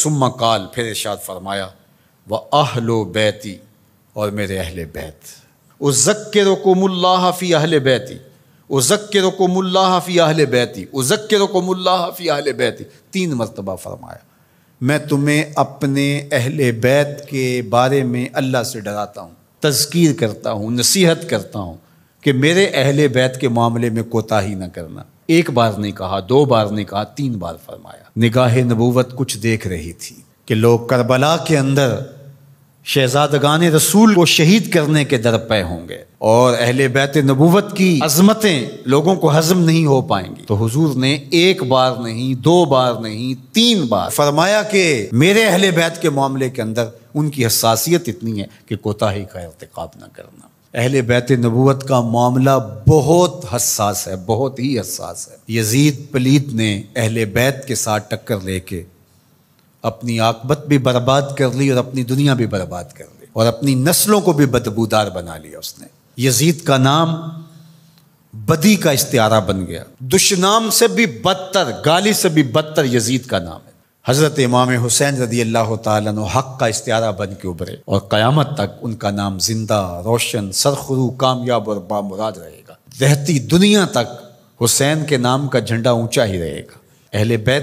ثم قال، پھر ارشاد فرمایا، وَأَهْلُ بیتی، اور میرے اہل بیت، اذکرکم اللہ فی اہل بیتی، اذکرکم اللہ فی اہل بیتی، اذکرکم اللہ فی اہل بیتی، 3 مرتبہ فرمایا، میں تمہیں اپنے اہل بیت کے بارے میں اللہ سے ڈراتا ہوں، تذکیر کرتا ہوں، نصیحت کرتا ہوں کہ میرے اہل بیت کے معاملے میں کوتاہی نہ کرنا۔ 1 بار نہیں کہا، 2 بار نہیں کہا، 3 بار فرمایا۔ نگاہ نبوت کچھ دیکھ رہی تھی کہ لوگ کربلا کے اندر شہزادگان رسول کو شہید کرنے کے درپے ہوں گے، اور اہل بیت نبوت کی عظمتیں لوگوں کو ہضم نہیں ہو پائیں گی، تو حضور نے 1 بار نہیں، 2 بار نہیں، 3 بار فرمایا کہ میرے اہل بیت کے معاملے کے اندر ان کی حساسیت اتنی ہے کہ کوتاہی کا ارتکاب نہ کرنا۔ اہل بیت نبوت کا معاملہ بہت حساس ہے، بہت ہی حساس ہے۔ یزید پلیت نے اہل بیت کے ساتھ ٹکر لے کے اپنی عاقبت بھی برباد کر لی اور اپنی دنیا بھی برباد کر لی، اور اپنی نسلوں کو بھی بدبودار بنا لیا اس نے۔ یزید کا نام بدی کا استعارہ بن گیا، دشنام سے بھی بدتر، گالی سے بھی بدتر یزید کا نام ہے۔ حضرت امام حسین رضی اللہ تعالیٰ عنہ حق کا استعارہ بن کے ابھرے، اور قیامت تک ان کا نام زندہ، روشن، سرخرو، کامیاب اور بامراد رہے گا۔ رہتی دنیا تک حسین کے نام کا جھنڈا اونچا ہی رہے گا۔ اہل بیت